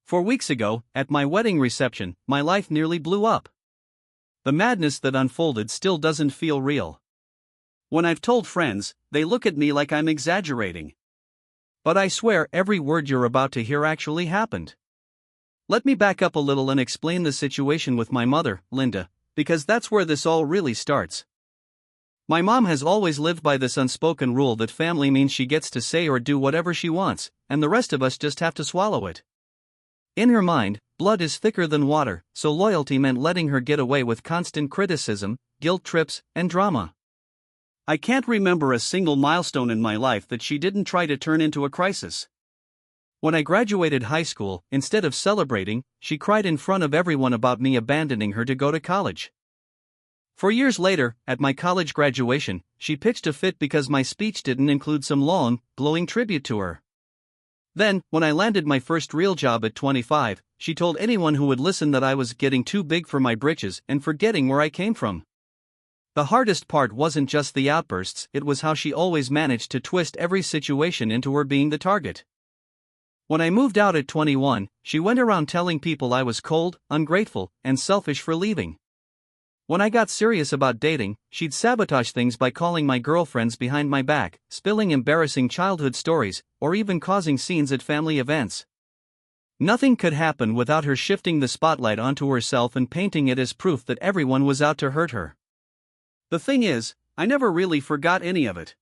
4 weeks ago, at my wedding reception, my life nearly blew up. The madness that unfolded still doesn't feel real. When I've told friends, they look at me like I'm exaggerating. But I swear every word you're about to hear actually happened. Let me back up a little and explain the situation with my mother, Linda, because that's where this all really starts. My mom has always lived by this unspoken rule that family means she gets to say or do whatever she wants, and the rest of us just have to swallow it. In her mind, blood is thicker than water, so loyalty meant letting her get away with constant criticism, guilt trips, and drama. I can't remember a single milestone in my life that she didn't try to turn into a crisis. When I graduated high school, instead of celebrating, she cried in front of everyone about me abandoning her to go to college. 4 years later, at my college graduation, she pitched a fit because my speech didn't include some long, glowing tribute to her. Then, when I landed my first real job at 25, she told anyone who would listen that I was getting too big for my britches and forgetting where I came from. The hardest part wasn't just the outbursts, it was how she always managed to twist every situation into her being the target. When I moved out at 21, she went around telling people I was cold, ungrateful, and selfish for leaving. When I got serious about dating, she'd sabotage things by calling my girlfriends behind my back, spilling embarrassing childhood stories, or even causing scenes at family events. Nothing could happen without her shifting the spotlight onto herself and painting it as proof that everyone was out to hurt her. The thing is, I never really forgot any of it.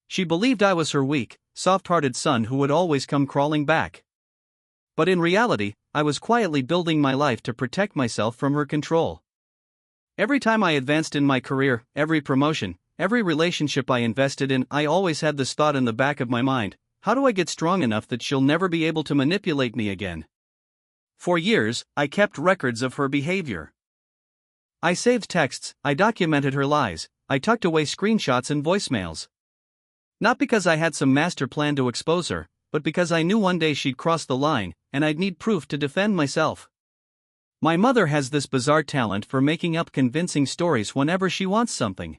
She believed I was her weak, soft-hearted son who would always come crawling back. But in reality, I was quietly building my life to protect myself from her control. Every time I advanced in my career, every promotion, every relationship I invested in, I always had this thought in the back of my mind: how do I get strong enough that she'll never be able to manipulate me again? For years, I kept records of her behavior. I saved texts, I documented her lies, I tucked away screenshots and voicemails. Not because I had some master plan to expose her, but because I knew one day she'd cross the line, and I'd need proof to defend myself. My mother has this bizarre talent for making up convincing stories whenever she wants something.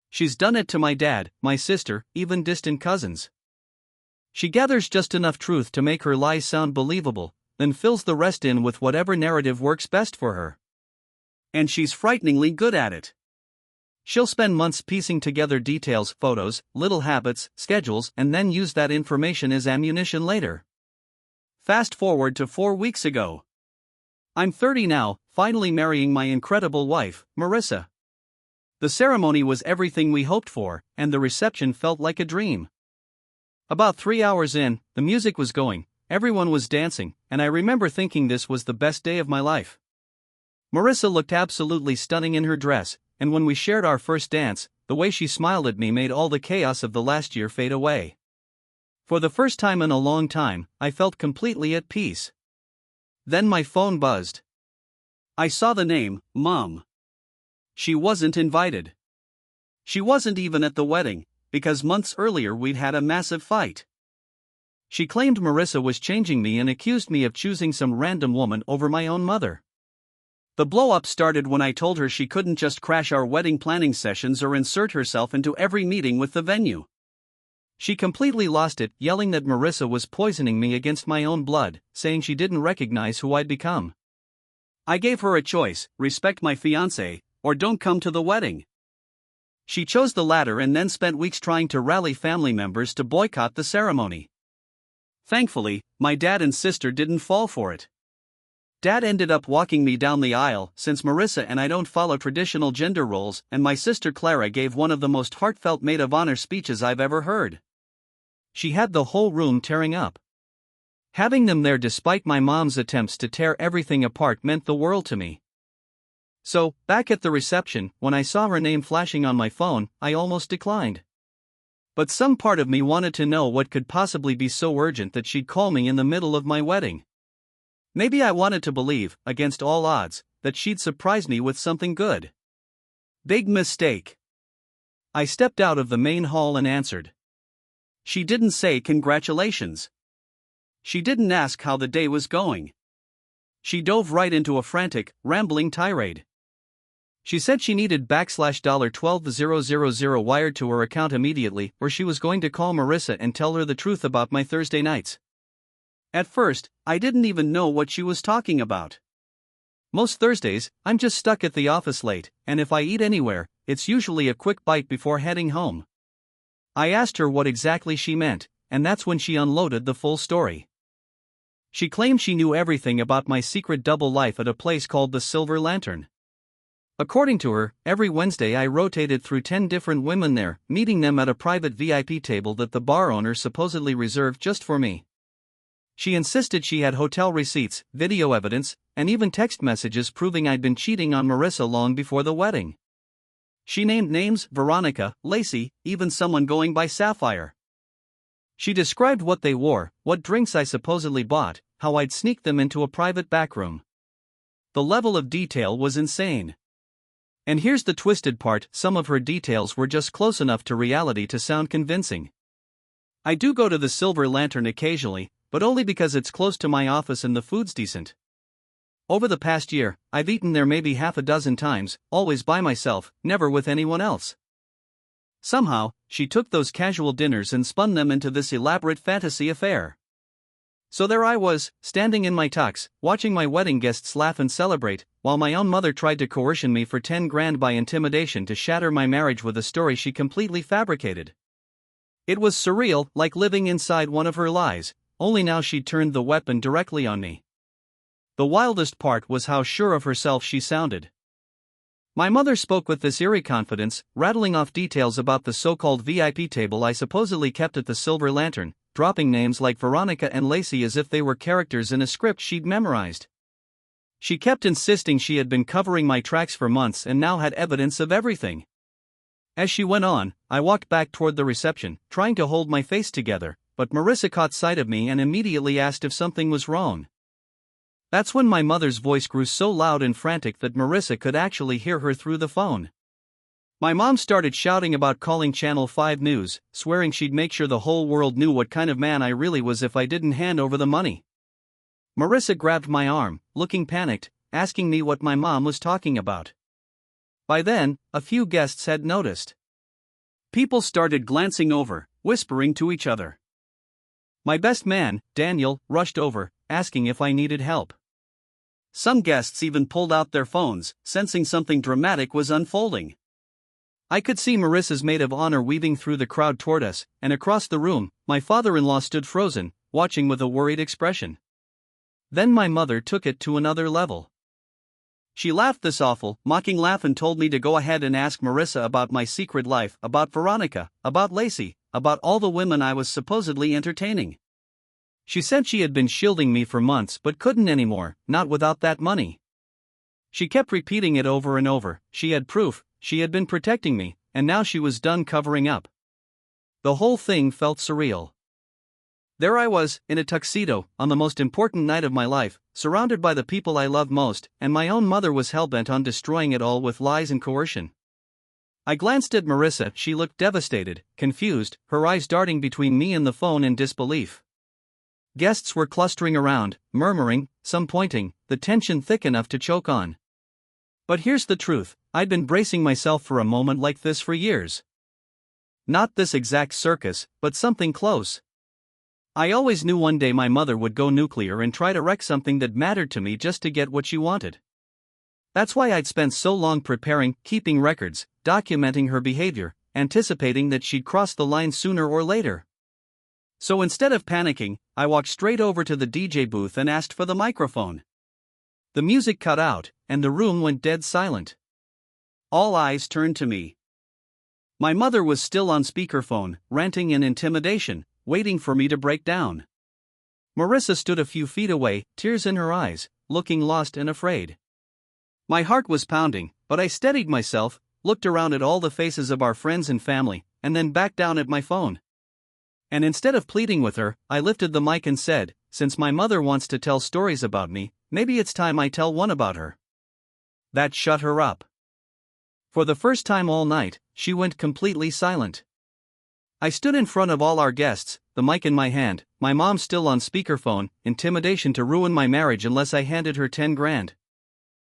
She's done it to my dad, my sister, even distant cousins. She gathers just enough truth to make her lies sound believable, then fills the rest in with whatever narrative works best for her. And she's frighteningly good at it. She'll spend months piecing together details, photos, little habits, schedules, and then use that information as ammunition later. Fast forward to 4 weeks ago. I'm 30 now, finally marrying my incredible wife, Marissa. The ceremony was everything we hoped for, and the reception felt like a dream. About 3 hours in, the music was going, everyone was dancing, and I remember thinking this was the best day of my life. Marissa looked absolutely stunning in her dress, and when we shared our first dance, the way she smiled at me made all the chaos of the last year fade away. For the first time in a long time, I felt completely at peace. Then my phone buzzed. I saw the name, Mom. She wasn't invited. She wasn't even at the wedding, because months earlier we'd had a massive fight. She claimed Marissa was changing me and accused me of choosing some random woman over my own mother. The blow-up started when I told her she couldn't just crash our wedding planning sessions or insert herself into every meeting with the venue. She completely lost it, yelling that Marissa was poisoning me against my own blood, saying she didn't recognize who I'd become. I gave her a choice: respect my fiancé, or don't come to the wedding. She chose the latter and then spent weeks trying to rally family members to boycott the ceremony. Thankfully, my dad and sister didn't fall for it. Dad ended up walking me down the aisle, since Marissa and I don't follow traditional gender roles, and my sister Clara gave one of the most heartfelt maid of honor speeches I've ever heard. She had the whole room tearing up. Having them there despite my mom's attempts to tear everything apart meant the world to me. So, back at the reception, when I saw her name flashing on my phone, I almost declined. But some part of me wanted to know what could possibly be so urgent that she'd call me in the middle of my wedding. Maybe I wanted to believe, against all odds, that she'd surprise me with something good. Big mistake. I stepped out of the main hall and answered. She didn't say congratulations. She didn't ask how the day was going. She dove right into a frantic, rambling tirade. She said she needed $12,000 wired to her account immediately, or she was going to call Marissa and tell her the truth about my Thursday nights. At first, I didn't even know what she was talking about. Most Thursdays, I'm just stuck at the office late, and if I eat anywhere, it's usually a quick bite before heading home. I asked her what exactly she meant, and that's when she unloaded the full story. She claimed she knew everything about my secret double life at a place called the Silver Lantern. According to her, every Wednesday I rotated through 10 different women there, meeting them at a private VIP table that the bar owner supposedly reserved just for me. She insisted she had hotel receipts, video evidence, and even text messages proving I'd been cheating on Marissa long before the wedding. She named names: Veronica, Lacey, even someone going by Sapphire. She described what they wore, what drinks I supposedly bought, how I'd sneak them into a private backroom. The level of detail was insane. And here's the twisted part: some of her details were just close enough to reality to sound convincing. I do go to the Silver Lantern occasionally, but only because it's close to my office and the food's decent. Over the past year, I've eaten there maybe half a dozen times, always by myself, never with anyone else. Somehow, she took those casual dinners and spun them into this elaborate fantasy affair. So there I was, standing in my tux, watching my wedding guests laugh and celebrate, while my own mother tried to coercion me for 10 grand by intimidation to shatter my marriage with a story she completely fabricated. It was surreal, like living inside one of her lies, only now she'd turned the weapon directly on me. The wildest part was how sure of herself she sounded. My mother spoke with this eerie confidence, rattling off details about the so-called VIP table I supposedly kept at the Silver Lantern, dropping names like Veronica and Lacey as if they were characters in a script she'd memorized. She kept insisting she had been covering my tracks for months and now had evidence of everything. As she went on, I walked back toward the reception, trying to hold my face together, but Marissa caught sight of me and immediately asked if something was wrong. That's when my mother's voice grew so loud and frantic that Marissa could actually hear her through the phone. My mom started shouting about calling Channel 5 News, swearing she'd make sure the whole world knew what kind of man I really was if I didn't hand over the money. Marissa grabbed my arm, looking panicked, asking me what my mom was talking about. By then, a few guests had noticed. People started glancing over, whispering to each other. My best man, Daniel, rushed over, asking if I needed help. Some guests even pulled out their phones, sensing something dramatic was unfolding. I could see Marissa's maid of honor weaving through the crowd toward us, and across the room, my father-in-law stood frozen, watching with a worried expression. Then my mother took it to another level. She laughed this awful, mocking laugh and told me to go ahead and ask Marissa about my secret life, about Veronica, about Lacey, about all the women I was supposedly entertaining. She said she had been shielding me for months but couldn't anymore, not without that money. She kept repeating it over and over: she had proof, she had been protecting me, and now she was done covering up. The whole thing felt surreal. There I was, in a tuxedo, on the most important night of my life, surrounded by the people I loved most, and my own mother was hell-bent on destroying it all with lies and coercion. I glanced at Marissa. She looked devastated, confused, her eyes darting between me and the phone in disbelief. Guests were clustering around, murmuring, some pointing, the tension thick enough to choke on. But here's the truth: I'd been bracing myself for a moment like this for years. Not this exact circus, but something close. I always knew one day my mother would go nuclear and try to wreck something that mattered to me just to get what she wanted. That's why I'd spent so long preparing, keeping records, documenting her behavior, anticipating that she'd cross the line sooner or later. So instead of panicking, I walked straight over to the DJ booth and asked for the microphone. The music cut out, and the room went dead silent. All eyes turned to me. My mother was still on speakerphone, ranting in intimidation, waiting for me to break down. Marissa stood a few feet away, tears in her eyes, looking lost and afraid. My heart was pounding, but I steadied myself, looked around at all the faces of our friends and family, and then back down at my phone. And instead of pleading with her, I lifted the mic and said, since my mother wants to tell stories about me, maybe it's time I tell one about her. That shut her up. For the first time all night, she went completely silent. I stood in front of all our guests, the mic in my hand, my mom still on speakerphone, intimidation to ruin my marriage unless I handed her 10 grand.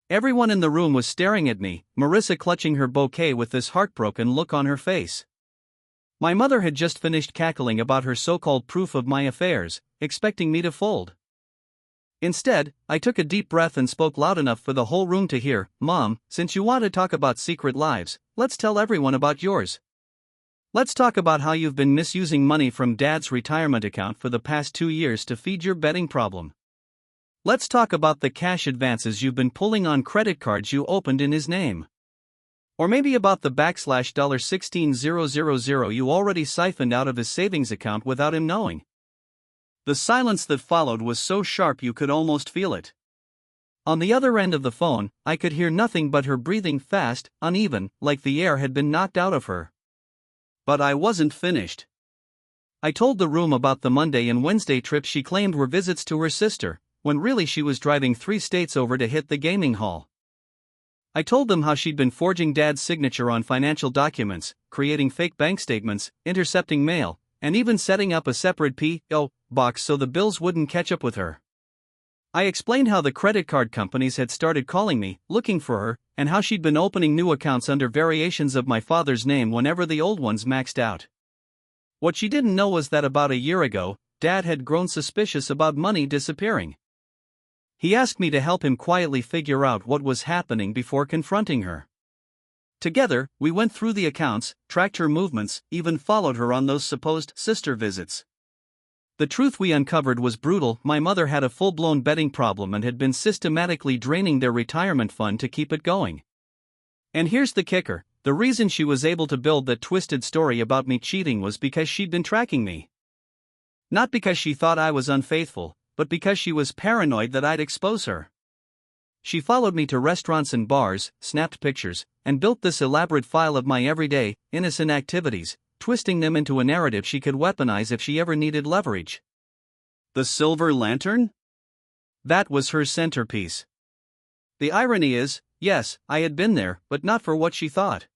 Everyone in the room was staring at me, Marissa clutching her bouquet with this heartbroken look on her face. My mother had just finished cackling about her so-called proof of my affairs, expecting me to fold. Instead, I took a deep breath and spoke loud enough for the whole room to hear. Mom, since you want to talk about secret lives, let's tell everyone about yours. Let's talk about how you've been misusing money from Dad's retirement account for the past 2 years to feed your betting problem. Let's talk about the cash advances you've been pulling on credit cards you opened in his name. Or maybe about the $16,000 you already siphoned out of his savings account without him knowing. The silence that followed was so sharp you could almost feel it. On the other end of the phone, I could hear nothing but her breathing fast, uneven, like the air had been knocked out of her. But I wasn't finished. I told the room about the Monday and Wednesday trips she claimed were visits to her sister, when really she was driving 3 states over to hit the gaming hall. I told them how she'd been forging Dad's signature on financial documents, creating fake bank statements, intercepting mail, and even setting up a separate P.O. box so the bills wouldn't catch up with her. I explained how the credit card companies had started calling me, looking for her, and how she'd been opening new accounts under variations of my father's name whenever the old ones maxed out. What she didn't know was that about a year ago, Dad had grown suspicious about money disappearing. He asked me to help him quietly figure out what was happening before confronting her. Together, we went through the accounts, tracked her movements, even followed her on those supposed sister visits. The truth we uncovered was brutal. My mother had a full-blown betting problem and had been systematically draining their retirement fund to keep it going. And here's the kicker, the reason she was able to build that twisted story about me cheating was because she'd been tracking me. Not because she thought I was unfaithful, but because she was paranoid that I'd expose her. She followed me to restaurants and bars, snapped pictures, and built this elaborate file of my everyday, innocent activities, twisting them into a narrative she could weaponize if she ever needed leverage. The silver lantern? That was her centerpiece. The irony is, yes, I had been there, but not for what she thought.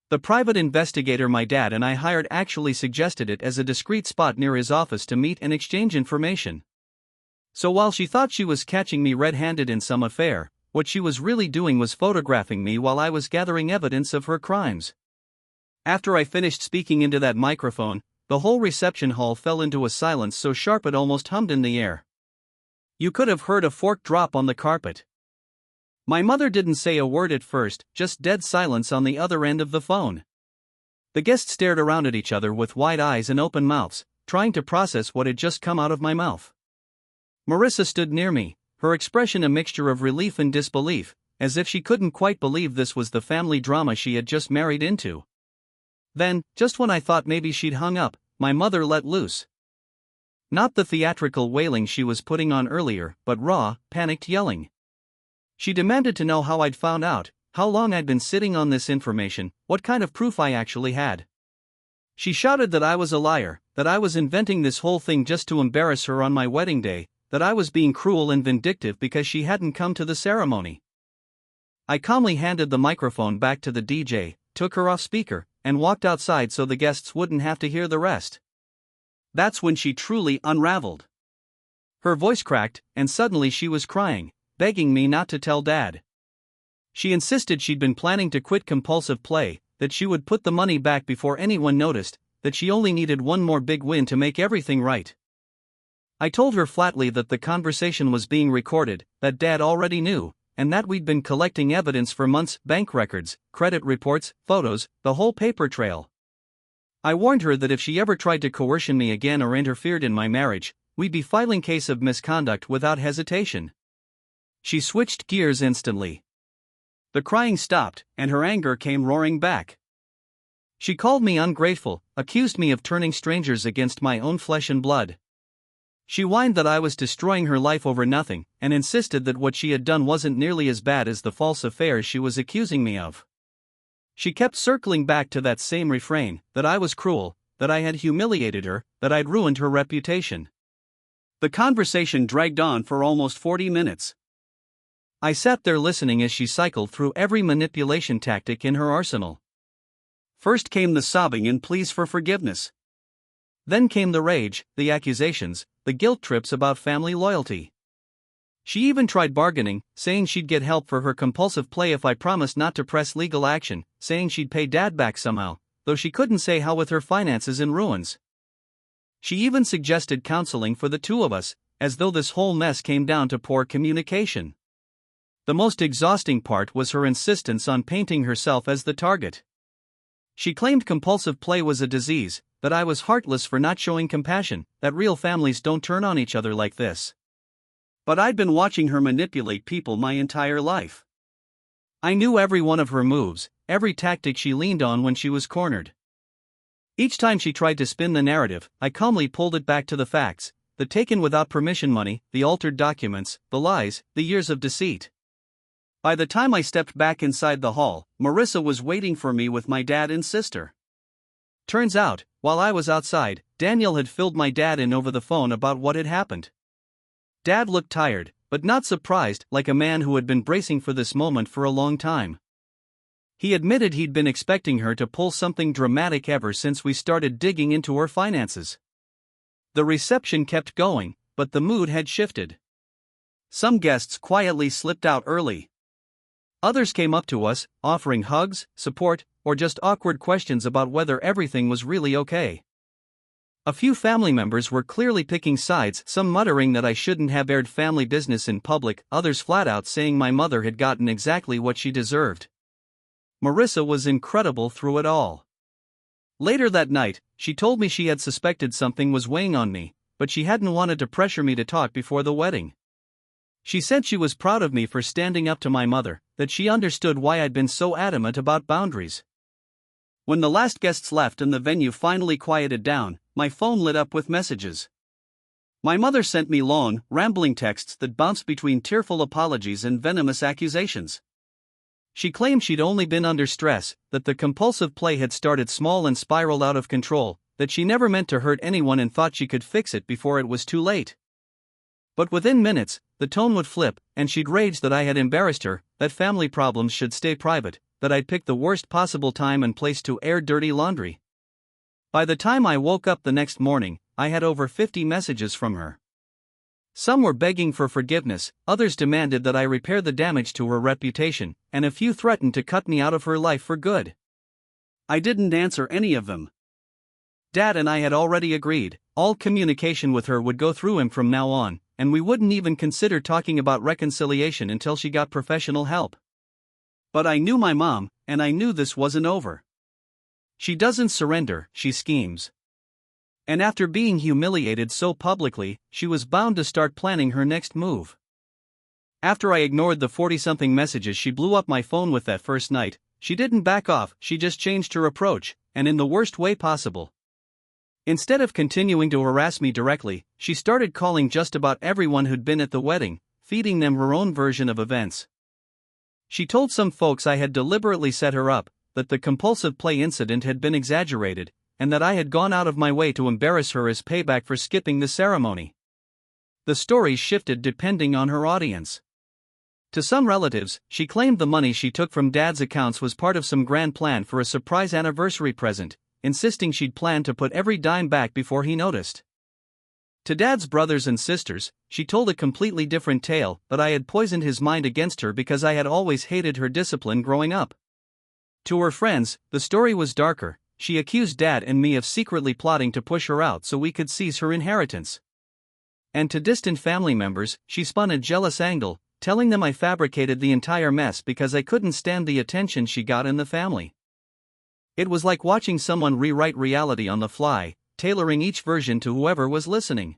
The private investigator my dad and I hired actually suggested it as a discreet spot near his office to meet and exchange information. So while she thought she was catching me red-handed in some affair, what she was really doing was photographing me while I was gathering evidence of her crimes. After I finished speaking into that microphone, the whole reception hall fell into a silence so sharp it almost hummed in the air. You could have heard a fork drop on the carpet. My mother didn't say a word at first, just dead silence on the other end of the phone. The guests stared around at each other with wide eyes and open mouths, trying to process what had just come out of my mouth. Marissa stood near me, her expression a mixture of relief and disbelief, as if she couldn't quite believe this was the family drama she had just married into. Then, just when I thought maybe she'd hung up, my mother let loose. Not the theatrical wailing she was putting on earlier, but raw, panicked yelling. She demanded to know how I'd found out, how long I'd been sitting on this information, what kind of proof I actually had. She shouted that I was a liar, that I was inventing this whole thing just to embarrass her on my wedding day, that I was being cruel and vindictive because she hadn't come to the ceremony. I calmly handed the microphone back to the DJ, took her off speaker, and walked outside so the guests wouldn't have to hear the rest. That's when she truly unraveled. Her voice cracked, and suddenly she was crying, begging me not to tell Dad. She insisted she'd been planning to quit compulsive play, that she would put the money back before anyone noticed, that she only needed one more big win to make everything right. I told her flatly that the conversation was being recorded, that Dad already knew, and that we'd been collecting evidence for months, bank records, credit reports, photos, the whole paper trail. I warned her that if she ever tried to coercion me again or interfered in my marriage, we'd be filing case of misconduct without hesitation. She switched gears instantly. The crying stopped, and her anger came roaring back. She called me ungrateful, accused me of turning strangers against my own flesh and blood. She whined that I was destroying her life over nothing, and insisted that what she had done wasn't nearly as bad as the false affairs she was accusing me of. She kept circling back to that same refrain, that I was cruel, that I had humiliated her, that I'd ruined her reputation. The conversation dragged on for almost 40 minutes. I sat there listening as she cycled through every manipulation tactic in her arsenal. First came the sobbing and pleas for forgiveness. Then came the rage, the accusations, the guilt trips about family loyalty. She even tried bargaining, saying she'd get help for her compulsive play if I promised not to press legal action, saying she'd pay Dad back somehow, though she couldn't say how with her finances in ruins. She even suggested counseling for the two of us, as though this whole mess came down to poor communication. The most exhausting part was her insistence on painting herself as the target. She claimed compulsive play was a disease, that I was heartless for not showing compassion, that real families don't turn on each other like this. But I'd been watching her manipulate people my entire life. I knew every one of her moves, every tactic she leaned on when she was cornered. Each time she tried to spin the narrative, I calmly pulled it back to the facts: the taken without permission money, the altered documents, the lies, the years of deceit. By the time I stepped back inside the hall, Marissa was waiting for me with my dad and sister. Turns out, while I was outside, Daniel had filled my dad in over the phone about what had happened. Dad looked tired, but not surprised, like a man who had been bracing for this moment for a long time. He admitted he'd been expecting her to pull something dramatic ever since we started digging into her finances. The reception kept going, but the mood had shifted. Some guests quietly slipped out early. Others came up to us, offering hugs, support, or just awkward questions about whether everything was really okay. A few family members were clearly picking sides, some muttering that I shouldn't have aired family business in public, others flat out saying my mother had gotten exactly what she deserved. Marissa was incredible through it all. Later that night, she told me she had suspected something was weighing on me, but she hadn't wanted to pressure me to talk before the wedding. She said she was proud of me for standing up to my mother, that she understood why I'd been so adamant about boundaries. When the last guests left and the venue finally quieted down, my phone lit up with messages. My mother sent me long, rambling texts that bounced between tearful apologies and venomous accusations. She claimed she'd only been under stress, that the compulsive play had started small and spiraled out of control, that she never meant to hurt anyone and thought she could fix it before it was too late. But within minutes, the tone would flip, and she'd rage that I had embarrassed her, that family problems should stay private, that I'd picked the worst possible time and place to air dirty laundry. By the time I woke up the next morning, I had over 50 messages from her. Some were begging for forgiveness, others demanded that I repair the damage to her reputation, and a few threatened to cut me out of her life for good. I didn't answer any of them. Dad and I had already agreed, all communication with her would go through him from now on, and we wouldn't even consider talking about reconciliation until she got professional help. But I knew my mom, and I knew this wasn't over. She doesn't surrender, she schemes. And after being humiliated so publicly, she was bound to start planning her next move. After I ignored the 40-something messages she blew up my phone with that first night, she didn't back off, she just changed her approach, and in the worst way possible. Instead of continuing to harass me directly, she started calling just about everyone who'd been at the wedding, feeding them her own version of events. She told some folks I had deliberately set her up, that the compulsive play incident had been exaggerated, and that I had gone out of my way to embarrass her as payback for skipping the ceremony. The stories shifted depending on her audience. To some relatives, she claimed the money she took from Dad's accounts was part of some grand plan for a surprise anniversary present, insisting she'd planned to put every dime back before he noticed. To Dad's brothers and sisters, she told a completely different tale, that I had poisoned his mind against her because I had always hated her discipline growing up. To her friends, the story was darker. She accused Dad and me of secretly plotting to push her out so we could seize her inheritance. And to distant family members, she spun a jealous angle, telling them I fabricated the entire mess because I couldn't stand the attention she got in the family. It was like watching someone rewrite reality on the fly, tailoring each version to whoever was listening.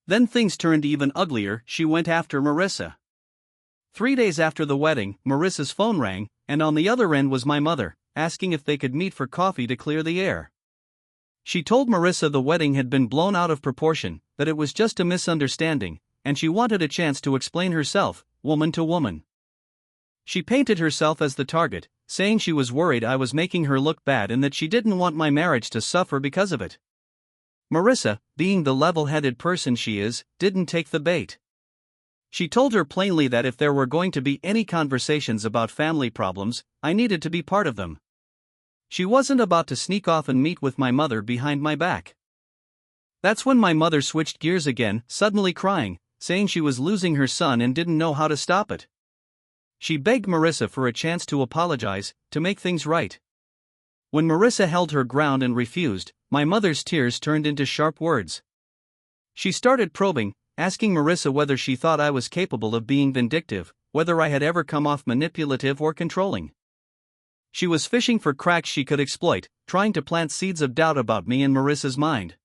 Then things turned even uglier. She went after Marissa. 3 days after the wedding, Marissa's phone rang, and on the other end was my mother, asking if they could meet for coffee to clear the air. She told Marissa the wedding had been blown out of proportion, that it was just a misunderstanding, and she wanted a chance to explain herself, woman to woman. She painted herself as the target, saying she was worried I was making her look bad and that she didn't want my marriage to suffer because of it. Marissa, being the level-headed person she is, didn't take the bait. She told her plainly that if there were going to be any conversations about family problems, I needed to be part of them. She wasn't about to sneak off and meet with my mother behind my back. That's when my mother switched gears again, suddenly crying, saying she was losing her son and didn't know how to stop it. She begged Marissa for a chance to apologize, to make things right. When Marissa held her ground and refused, my mother's tears turned into sharp words. She started probing, asking Marissa whether she thought I was capable of being vindictive, whether I had ever come off manipulative or controlling. She was fishing for cracks she could exploit, trying to plant seeds of doubt about me in Marissa's mind.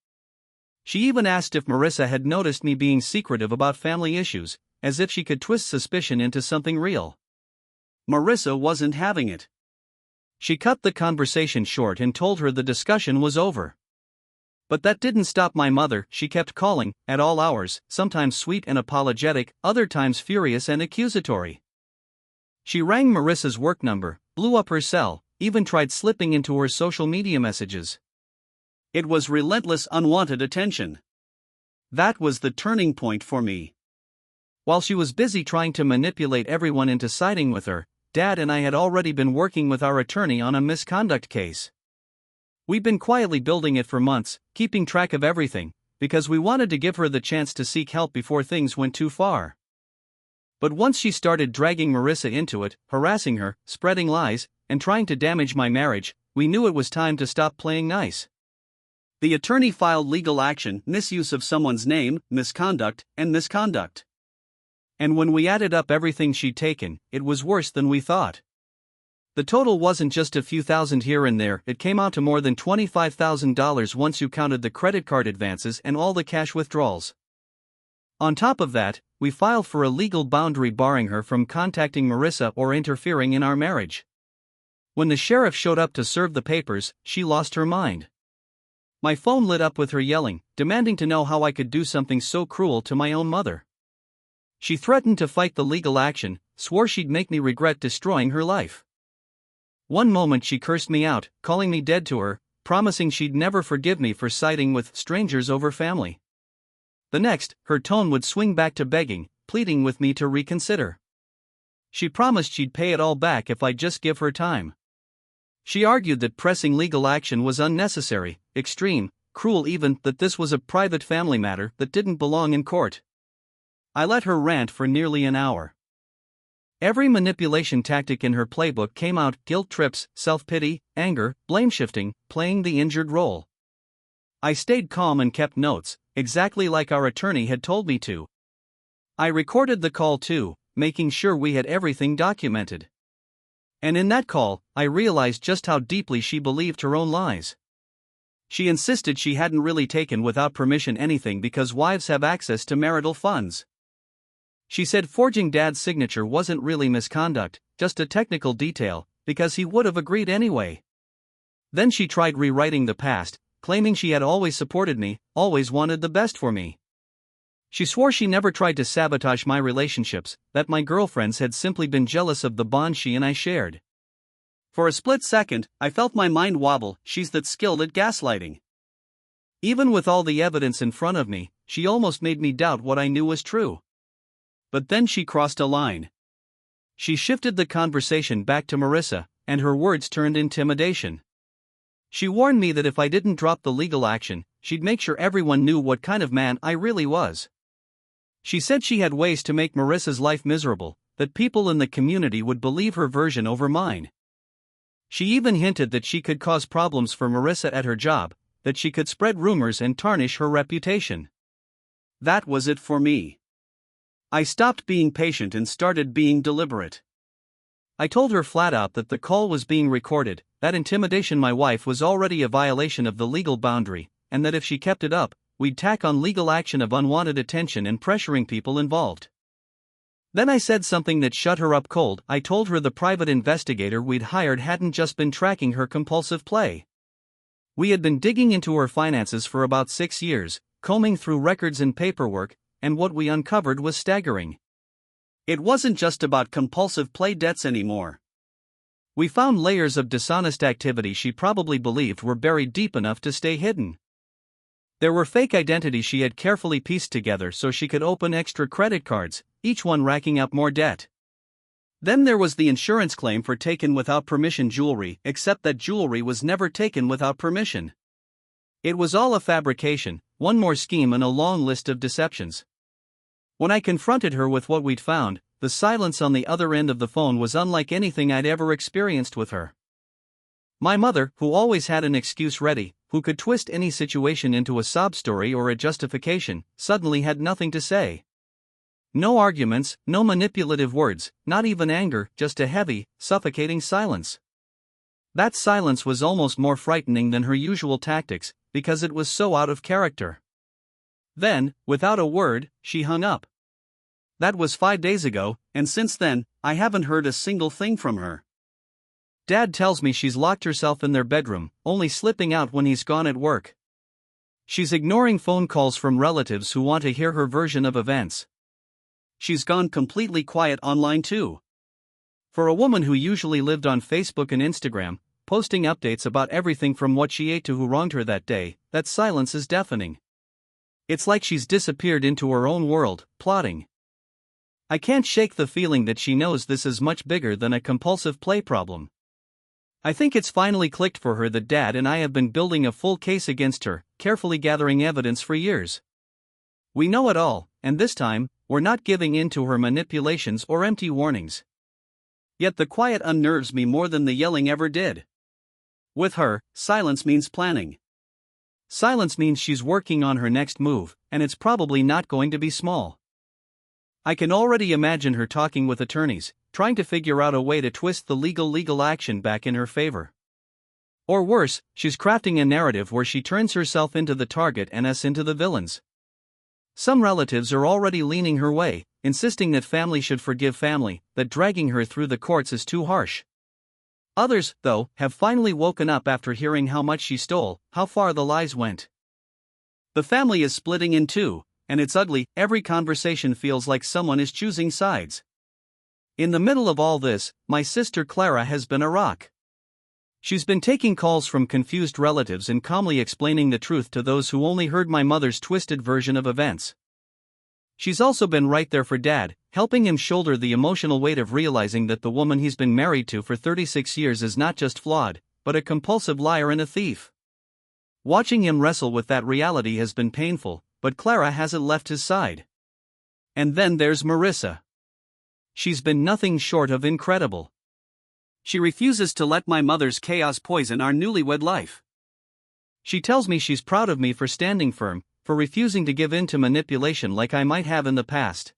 She even asked if Marissa had noticed me being secretive about family issues, as if she could twist suspicion into something real. Marissa wasn't having it. She cut the conversation short and told her the discussion was over. But that didn't stop my mother. She kept calling, at all hours, sometimes sweet and apologetic, other times furious and accusatory. She rang Marissa's work number, blew up her cell, even tried slipping into her social media messages. It was relentless, unwanted attention. That was the turning point for me. While she was busy trying to manipulate everyone into siding with her, Dad and I had already been working with our attorney on a misconduct case. We'd been quietly building it for months, keeping track of everything, because we wanted to give her the chance to seek help before things went too far. But once she started dragging Marissa into it, harassing her, spreading lies, and trying to damage my marriage, we knew it was time to stop playing nice. The attorney filed legal action, misuse of someone's name, misconduct, and misconduct. And when we added up everything she'd taken, it was worse than we thought. The total wasn't just a few thousand here and there, it came out to more than $25,000 once you counted the credit card advances and all the cash withdrawals. On top of that, we filed for a legal boundary barring her from contacting Marissa or interfering in our marriage. When the sheriff showed up to serve the papers, she lost her mind. My phone lit up with her yelling, demanding to know how I could do something so cruel to my own mother. She threatened to fight the legal action, swore she'd make me regret destroying her life. One moment she cursed me out, calling me dead to her, promising she'd never forgive me for siding with strangers over family. The next, her tone would swing back to begging, pleading with me to reconsider. She promised she'd pay it all back if I'd just give her time. She argued that pressing legal action was unnecessary, extreme, cruel, even that this was a private family matter that didn't belong in court. I let her rant for nearly an hour. Every manipulation tactic in her playbook came out: guilt trips, self-pity, anger, blame-shifting, playing the injured role. I stayed calm and kept notes, exactly like our attorney had told me to. I recorded the call too, making sure we had everything documented. And in that call, I realized just how deeply she believed her own lies. She insisted she hadn't really taken without permission anything because wives have access to marital funds. She said forging Dad's signature wasn't really misconduct, just a technical detail, because he would have agreed anyway. Then she tried rewriting the past, claiming she had always supported me, always wanted the best for me. She swore she never tried to sabotage my relationships, that my girlfriends had simply been jealous of the bond she and I shared. For a split second, I felt my mind wobble. She's that skilled at gaslighting. Even with all the evidence in front of me, she almost made me doubt what I knew was true. But then she crossed a line. She shifted the conversation back to Marissa, and her words turned intimidation. She warned me that if I didn't drop the legal action, she'd make sure everyone knew what kind of man I really was. She said she had ways to make Marissa's life miserable, that people in the community would believe her version over mine. She even hinted that she could cause problems for Marissa at her job, that she could spread rumors and tarnish her reputation. That was it for me. I stopped being patient and started being deliberate. I told her flat out that the call was being recorded, that intimidation my wife was already a violation of the legal boundary, and that if she kept it up, we'd tack on legal action of unwanted attention and pressuring people involved. Then I said something that shut her up cold. I told her the private investigator we'd hired hadn't just been tracking her compulsive play. We had been digging into her finances for about 6 years, combing through records and paperwork, and what we uncovered was staggering. It wasn't just about compulsive play debts anymore. We found layers of dishonest activity she probably believed were buried deep enough to stay hidden. There were fake identities she had carefully pieced together so she could open extra credit cards, each one racking up more debt. Then there was the insurance claim for taken without permission jewelry, except that jewelry was never taken without permission. It was all a fabrication, one more scheme in a long list of deceptions. When I confronted her with what we'd found, the silence on the other end of the phone was unlike anything I'd ever experienced with her. My mother, who always had an excuse ready, who could twist any situation into a sob story or a justification, suddenly had nothing to say. No arguments, no manipulative words, not even anger, just a heavy, suffocating silence. That silence was almost more frightening than her usual tactics, because it was so out of character. Then, without a word, she hung up. That was 5 days ago, and since then, I haven't heard a single thing from her. Dad tells me she's locked herself in their bedroom, only slipping out when he's gone at work. She's ignoring phone calls from relatives who want to hear her version of events. She's gone completely quiet online too. For a woman who usually lived on Facebook and Instagram, posting updates about everything from what she ate to who wronged her that day, that silence is deafening. It's like she's disappeared into her own world, plotting. I can't shake the feeling that she knows this is much bigger than a compulsive play problem. I think it's finally clicked for her that Dad and I have been building a full case against her, carefully gathering evidence for years. We know it all, and this time, we're not giving in to her manipulations or empty warnings. Yet the quiet unnerves me more than the yelling ever did. With her, silence means planning. Silence means she's working on her next move, and it's probably not going to be small. I can already imagine her talking with attorneys, trying to figure out a way to twist the legal action back in her favor. Or worse, she's crafting a narrative where she turns herself into the target and us into the villains. Some relatives are already leaning her way, insisting that family should forgive family, that dragging her through the courts is too harsh. Others, though, have finally woken up after hearing how much she stole, how far the lies went. The family is splitting in two, and it's ugly. Every conversation feels like someone is choosing sides. In the middle of all this, my sister Clara has been a rock. She's been taking calls from confused relatives and calmly explaining the truth to those who only heard my mother's twisted version of events. She's also been right there for Dad, helping him shoulder the emotional weight of realizing that the woman he's been married to for 36 years is not just flawed, but a compulsive liar and a thief. Watching him wrestle with that reality has been painful, but Clara hasn't left his side. And then there's Marissa. She's been nothing short of incredible. She refuses to let my mother's chaos poison our newlywed life. She tells me she's proud of me for standing firm, for refusing to give in to manipulation like I might have in the past.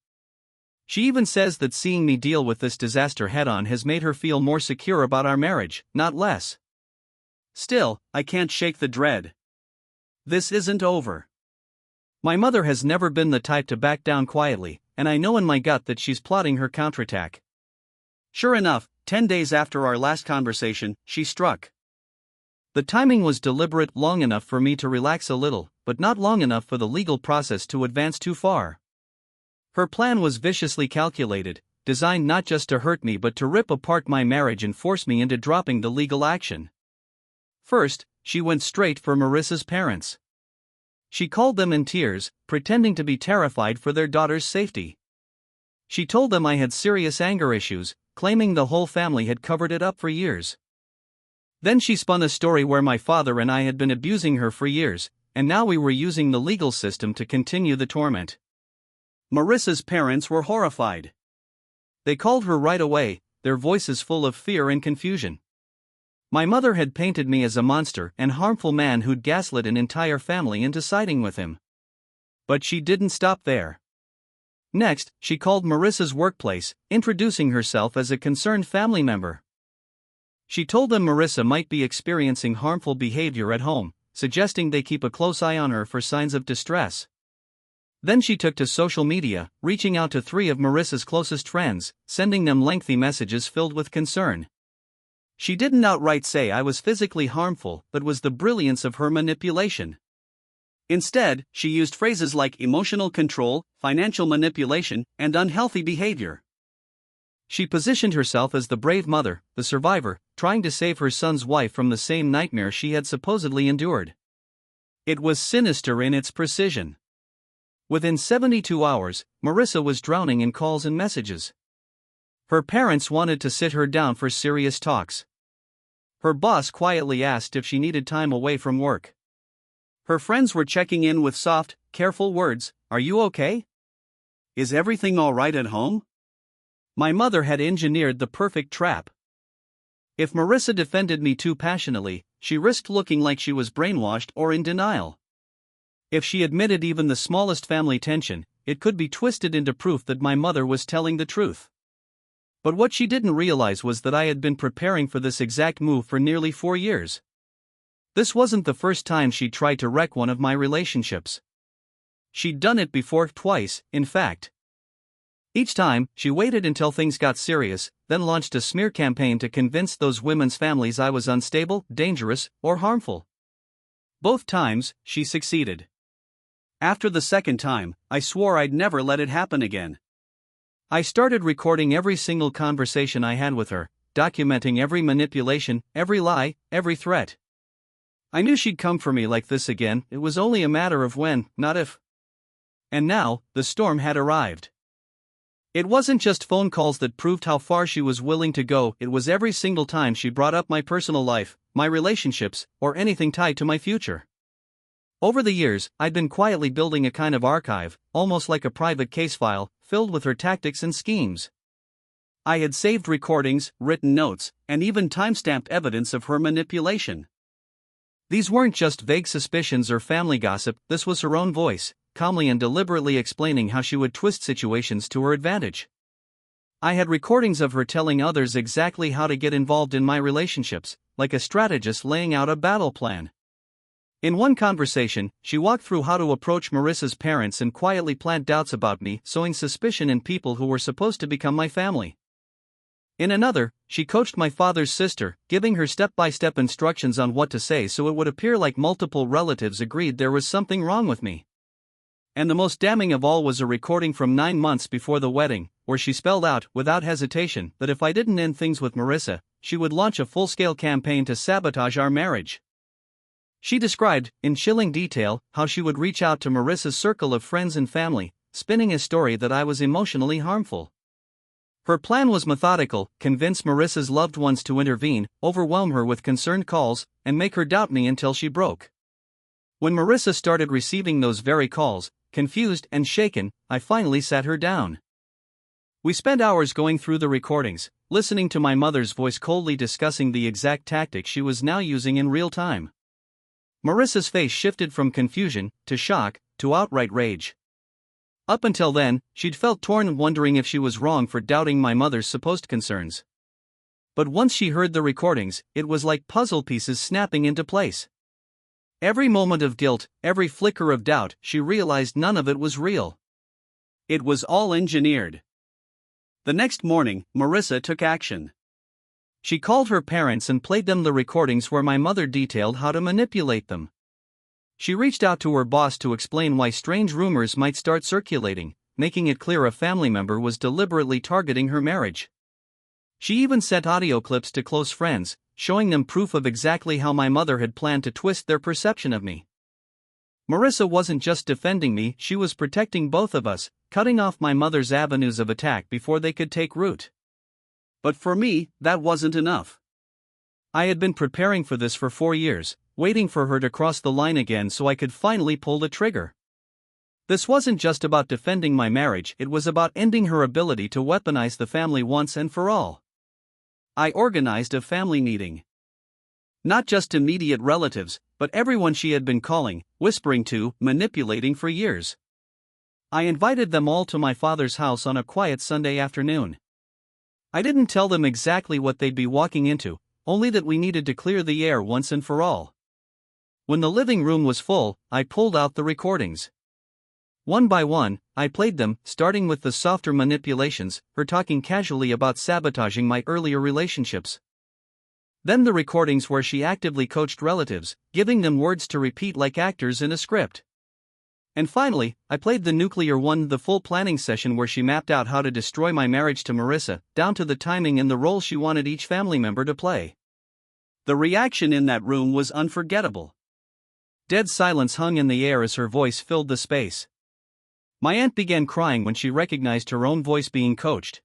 She even says that seeing me deal with this disaster head-on has made her feel more secure about our marriage, not less. Still, I can't shake the dread. This isn't over. My mother has never been the type to back down quietly, and I know in my gut that she's plotting her counterattack. Sure enough, 10 days after our last conversation, she struck. The timing was deliberate, long enough for me to relax a little, but not long enough for the legal process to advance too far. Her plan was viciously calculated, designed not just to hurt me but to rip apart my marriage and force me into dropping the legal action. First, she went straight for Marissa's parents. She called them in tears, pretending to be terrified for their daughter's safety. She told them I had serious anger issues, claiming the whole family had covered it up for years. Then she spun a story where my father and I had been abusing her for years, and now we were using the legal system to continue the torment. Marissa's parents were horrified. They called her right away, their voices full of fear and confusion. My mother had painted me as a monster and harmful man who'd gaslit an entire family into siding with him. But she didn't stop there. Next, she called Marissa's workplace, introducing herself as a concerned family member. She told them Marissa might be experiencing harmful behavior at home, suggesting they keep a close eye on her for signs of distress. Then she took to social media, reaching out to 3 of Marissa's closest friends, sending them lengthy messages filled with concern. She didn't outright say I was physically harmful, but was the brilliance of her manipulation. Instead, she used phrases like emotional control, financial manipulation, and unhealthy behavior. She positioned herself as the brave mother, the survivor, trying to save her son's wife from the same nightmare she had supposedly endured. It was sinister in its precision. Within 72 hours, Marissa was drowning in calls and messages. Her parents wanted to sit her down for serious talks. Her boss quietly asked if she needed time away from work. Her friends were checking in with soft, careful words. "Are you okay? Is everything all right at home?" My mother had engineered the perfect trap. If Marissa defended me too passionately, she risked looking like she was brainwashed or in denial. If she admitted even the smallest family tension, it could be twisted into proof that my mother was telling the truth. But what she didn't realize was that I had been preparing for this exact move for nearly 4 years. This wasn't the first time she'd tried to wreck one of my relationships. She'd done it before, twice, in fact. Each time, she waited until things got serious, then launched a smear campaign to convince those women's families I was unstable, dangerous, or harmful. Both times, she succeeded. After the second time, I swore I'd never let it happen again. I started recording every single conversation I had with her, documenting every manipulation, every lie, every threat. I knew she'd come for me like this again, it was only a matter of when, not if. And now, the storm had arrived. It wasn't just phone calls that proved how far she was willing to go, it was every single time she brought up my personal life, my relationships, or anything tied to my future. Over the years, I'd been quietly building a kind of archive, almost like a private case file, filled with her tactics and schemes. I had saved recordings, written notes, and even timestamped evidence of her manipulation. These weren't just vague suspicions or family gossip, this was her own voice, calmly and deliberately explaining how she would twist situations to her advantage. I had recordings of her telling others exactly how to get involved in my relationships, like a strategist laying out a battle plan. In one conversation, she walked through how to approach Marissa's parents and quietly plant doubts about me, sowing suspicion in people who were supposed to become my family. In another, she coached my father's sister, giving her step-by-step instructions on what to say so it would appear like multiple relatives agreed there was something wrong with me. And the most damning of all was a recording from 9 months before the wedding, where she spelled out, without hesitation, that if I didn't end things with Marissa, she would launch a full-scale campaign to sabotage our marriage. She described, in chilling detail, how she would reach out to Marissa's circle of friends and family, spinning a story that I was emotionally harmful. Her plan was methodical: convince Marissa's loved ones to intervene, overwhelm her with concerned calls, and make her doubt me until she broke. When Marissa started receiving those very calls, confused and shaken, I finally sat her down. We spent hours going through the recordings, listening to my mother's voice coldly discussing the exact tactic she was now using in real time. Marissa's face shifted from confusion, to shock, to outright rage. Up until then, she'd felt torn, wondering if she was wrong for doubting my mother's supposed concerns. But once she heard the recordings, it was like puzzle pieces snapping into place. Every moment of guilt, every flicker of doubt, she realized none of it was real. It was all engineered. The next morning, Marissa took action. She called her parents and played them the recordings where my mother detailed how to manipulate them. She reached out to her boss to explain why strange rumors might start circulating, making it clear a family member was deliberately targeting her marriage. She even sent audio clips to close friends, showing them proof of exactly how my mother had planned to twist their perception of me. Marissa wasn't just defending me, she was protecting both of us, cutting off my mother's avenues of attack before they could take root. But for me, that wasn't enough. I had been preparing for this for 4 years, waiting for her to cross the line again so I could finally pull the trigger. This wasn't just about defending my marriage, it was about ending her ability to weaponize the family once and for all. I organized a family meeting. Not just immediate relatives, but everyone she had been calling, whispering to, manipulating for years. I invited them all to my father's house on a quiet Sunday afternoon. I didn't tell them exactly what they'd be walking into, only that we needed to clear the air once and for all. When the living room was full, I pulled out the recordings. One by one, I played them, starting with the softer manipulations, her talking casually about sabotaging my earlier relationships. Then the recordings where she actively coached relatives, giving them words to repeat like actors in a script. And finally, I played the nuclear one, the full planning session where she mapped out how to destroy my marriage to Marissa, down to the timing and the role she wanted each family member to play. The reaction in that room was unforgettable. Dead silence hung in the air as her voice filled the space. My aunt began crying when she recognized her own voice being coached.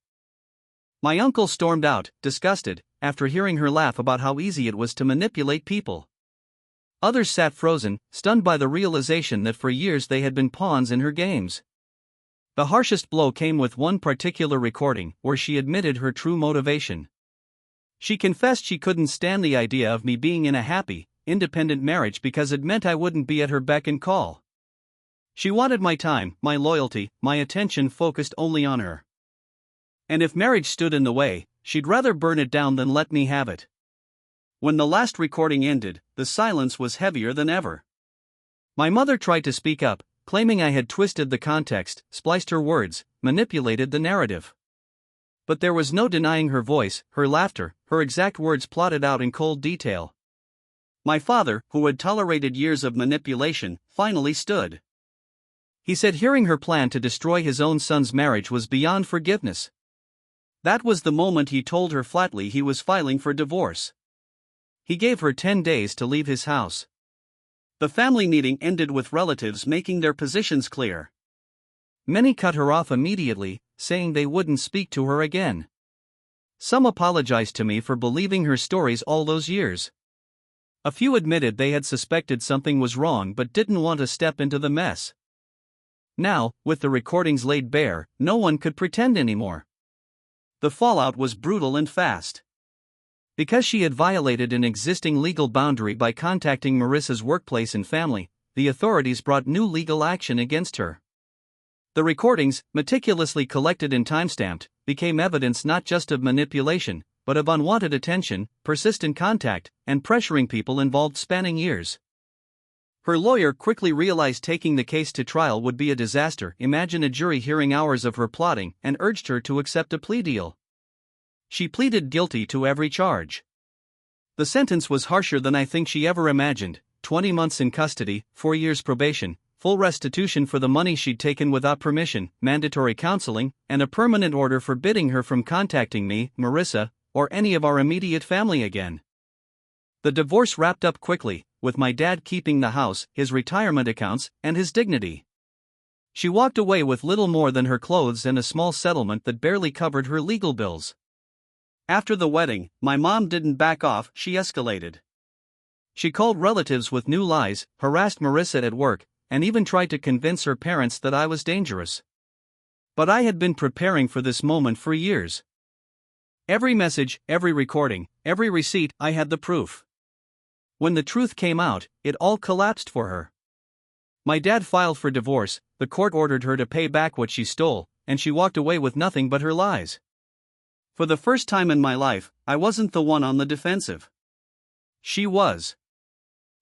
My uncle stormed out, disgusted, after hearing her laugh about how easy it was to manipulate people. Others sat frozen, stunned by the realization that for years they had been pawns in her games. The harshest blow came with one particular recording, where she admitted her true motivation. She confessed she couldn't stand the idea of me being in a happy, independent marriage because it meant I wouldn't be at her beck and call. She wanted my time, my loyalty, my attention focused only on her. And if marriage stood in the way, she'd rather burn it down than let me have it. When the last recording ended, the silence was heavier than ever. My mother tried to speak up, claiming I had twisted the context, spliced her words, manipulated the narrative. But there was no denying her voice, her laughter, her exact words plotted out in cold detail. My father, who had tolerated years of manipulation, finally stood. He said hearing her plan to destroy his own son's marriage was beyond forgiveness. That was the moment he told her flatly he was filing for divorce. He gave her 10 days to leave his house. The family meeting ended with relatives making their positions clear. Many cut her off immediately, saying they wouldn't speak to her again. Some apologized to me for believing her stories all those years. A few admitted they had suspected something was wrong but didn't want to step into the mess. Now, with the recordings laid bare, no one could pretend anymore. The fallout was brutal and fast. Because she had violated an existing legal boundary by contacting Marissa's workplace and family, the authorities brought new legal action against her. The recordings, meticulously collected and timestamped, became evidence not just of manipulation, but of unwanted attention, persistent contact, and pressuring people involved spanning years. Her lawyer quickly realized taking the case to trial would be a disaster. Imagine a jury hearing hours of her plotting, and urged her to accept a plea deal. She pleaded guilty to every charge. The sentence was harsher than I think she ever imagined: 20 months in custody, 4 years probation, full restitution for the money she'd taken without permission, mandatory counseling, and a permanent order forbidding her from contacting me, Marissa, or any of our immediate family again. The divorce wrapped up quickly, with my dad keeping the house, his retirement accounts, and his dignity. She walked away with little more than her clothes and a small settlement that barely covered her legal bills. After the wedding, my mom didn't back off, she escalated. She called relatives with new lies, harassed Marissa at work, and even tried to convince her parents that I was dangerous. But I had been preparing for this moment for years. Every message, every recording, every receipt, I had the proof. When the truth came out, it all collapsed for her. My dad filed for divorce, the court ordered her to pay back what she stole, and she walked away with nothing but her lies. For the first time in my life, I wasn't the one on the defensive. She was.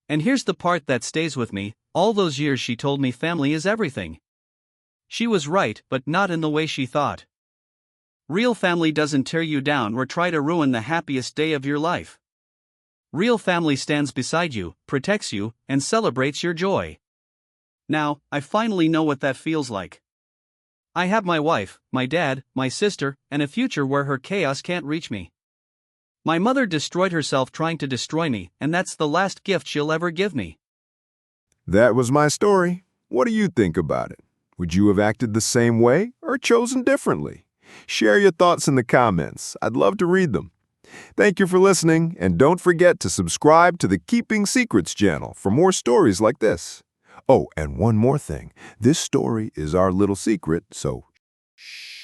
And here's the part that stays with me: all those years she told me family is everything. She was right, but not in the way she thought. Real family doesn't tear you down or try to ruin the happiest day of your life. Real family stands beside you, protects you, and celebrates your joy. Now, I finally know what that feels like. I have my wife, my dad, my sister, and a future where her chaos can't reach me. My mother destroyed herself trying to destroy me, and that's the last gift she'll ever give me. That was my story. What do you think about it? Would you have acted the same way or chosen differently? Share your thoughts in the comments. I'd love to read them. Thank you for listening, and don't forget to subscribe to the Keeping Secrets channel for more stories like this. Oh, and one more thing. This story is our little secret, so shh.